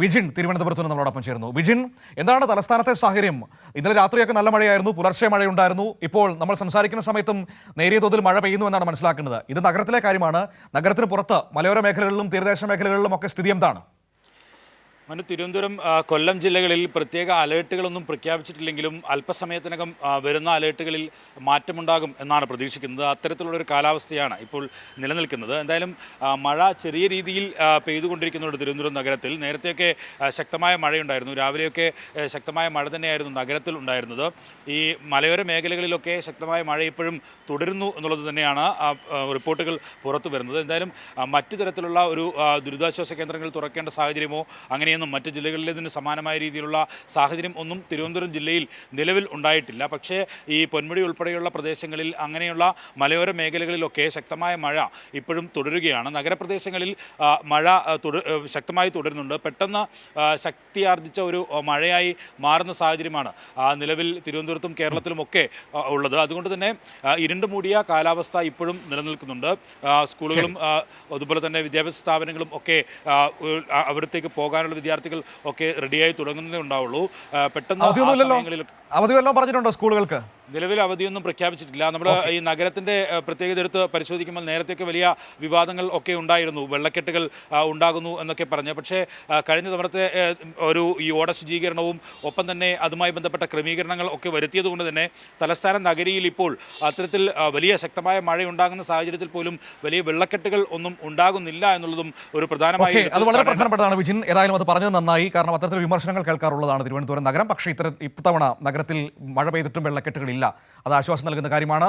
വിജിൻ തിരുവനന്തപുരത്ത് നിന്ന് നമ്മളോടൊപ്പം ചേർന്നു. വിജിൻ, എന്താണ് തലസ്ഥാനത്തെ സാഹചര്യം? ഇന്നലെ രാത്രിയൊക്കെ നല്ല മഴയായിരുന്നു, പുലർച്ചെ മഴയുണ്ടായിരുന്നു. ഇപ്പോൾ നമ്മൾ സംസാരിക്കുന്ന സമയത്തും നേരിയ തോതിൽ മഴ പെയ്യുന്നു എന്നാണ് മനസ്സിലാക്കുന്നത്. ഇത് നഗരത്തിലെ കാര്യമാണ്. നഗരത്തിന് പുറത്ത് മലയോര മേഖലകളിലും തീരദേശ മേഖലകളിലും ഒക്കെ സ്ഥിതി എന്താണ്? തിരുവനന്തപുരം, കൊല്ലം ജില്ലകളിൽ പ്രത്യേക അലേർട്ടുകളൊന്നും പ്രഖ്യാപിച്ചിട്ടില്ലെങ്കിലും അല്പസമയത്തിനകം വരുന്ന അലേർട്ടുകളിൽ മാറ്റമുണ്ടാകും എന്നാണ് പ്രതീക്ഷിക്കുന്നത്. അത്തരത്തിലുള്ളൊരു കാലാവസ്ഥയാണ് ഇപ്പോൾ നിലനിൽക്കുന്നത്. എന്തായാലും മഴ ചെറിയ രീതിയിൽ പെയ്തുകൊണ്ടിരിക്കുന്നുണ്ട് തിരുവനന്തപുരം നഗരത്തിൽ. നേരത്തെയൊക്കെ ശക്തമായ മഴയുണ്ടായിരുന്നു. രാവിലെയൊക്കെ ശക്തമായ മഴ തന്നെയായിരുന്നു നഗരത്തിൽ ഉണ്ടായിരുന്നത്. ഈ മലയോര മേഖലകളിലൊക്കെ ശക്തമായ മഴ ഇപ്പോഴും തുടരുന്നു എന്നുള്ളത് തന്നെയാണ് റിപ്പോർട്ടുകൾ പുറത്തു വരുന്നത്. എന്തായാലും മറ്റു തരത്തിലുള്ള ഒരു ദുരിതാശ്വാസ കേന്ദ്രങ്ങൾ തുറക്കേണ്ട സാഹചര്യമോ അങ്ങനെയൊന്നും മറ്റ് ജില്ലകളിലേതിന് സമാനമായ രീതിയിലുള്ള സാഹചര്യം ഒന്നും തിരുവനന്തപുരം ജില്ലയിൽ നിലവിൽ ഉണ്ടായിട്ടില്ല. പക്ഷേ ഈ പൊന്മുടി ഉൾപ്പെടെയുള്ള പ്രദേശങ്ങളിൽ അങ്ങനെയുള്ള മലയോര മേഖലകളിലൊക്കെ ശക്തമായ മഴ ഇപ്പോഴും തുടരുകയാണ്. നഗരപ്രദേശങ്ങളിൽ മഴ ശക്തമായി തുടരുന്നുണ്ട്. പെട്ടെന്ന് ശക്തിയാർജിച്ച ഒരു മഴയായി മാറുന്ന സാഹചര്യമാണ് നിലവിൽ തിരുവനന്തപുരത്തും കേരളത്തിലുമൊക്കെ ഉള്ളത്. അതുകൊണ്ട് തന്നെ ഇരുണ്ട് മൂടിയ കാലാവസ്ഥ ഇപ്പോഴും നിലനിൽക്കുന്നുണ്ട്. സ്കൂളുകളും അതുപോലെ തന്നെ വിദ്യാഭ്യാസ സ്ഥാപനങ്ങളും ഒക്കെ അവിടത്തേക്ക് പോകാനുള്ള വിദ്യാർത്ഥികൾ ഒക്കെ റെഡിയായി തുടങ്ങുന്നതേ ഉണ്ടാവുള്ളൂ. പെട്ടെന്ന് അവധി വല്ലതും പറഞ്ഞിട്ടുണ്ടോ സ്കൂളുകൾക്ക്? നിലവിൽ അവധിയൊന്നും പ്രഖ്യാപിച്ചിട്ടില്ല. നമ്മൾ ഈ നഗരത്തിൻ്റെ പ്രത്യേകത എടുത്ത് പരിശോധിക്കുമ്പോൾ നേരത്തെയൊക്കെ വലിയ വിവാദങ്ങൾ ഒക്കെ ഉണ്ടായിരുന്നു. വെള്ളക്കെട്ടുകൾ ഉണ്ടാകുന്നു എന്നൊക്കെ പറഞ്ഞ്. പക്ഷേ കഴിഞ്ഞ തവണത്തെ ഈ ഓട ശുചീകരണവും ഒപ്പം തന്നെ അതുമായി ബന്ധപ്പെട്ട ക്രമീകരണങ്ങൾ ഒക്കെ വരുത്തിയത് കൊണ്ട് തന്നെ തലസ്ഥാന നഗരിയിൽ ഇപ്പോൾ അത്തരത്തിൽ വലിയ ശക്തമായ മഴയുണ്ടാകുന്ന സാഹചര്യത്തിൽ പോലും വലിയ വെള്ളക്കെട്ടുകൾ ഒന്നും ഉണ്ടാകുന്നില്ല എന്നുള്ളതും ഒരു പ്രധാനമായി അത് വളരെ പ്രധാനപ്പെട്ടതാണ് വിജിൻ. ഏതായാലും അത് പറഞ്ഞത് നന്നായി. കാരണം അത്തരത്തിൽ വിമർശനങ്ങൾ കേൾക്കാറുള്ളതാണ് തിരുവനന്തപുരം നഗരം. പക്ഷേ ഇത്തവണ നഗരത്തിൽ മഴ പെയ്തിട്ടും വെള്ളക്കെട്ടുകളില്ല. അത് ആശ്വാസം നൽകുന്ന കാര്യമാണ്.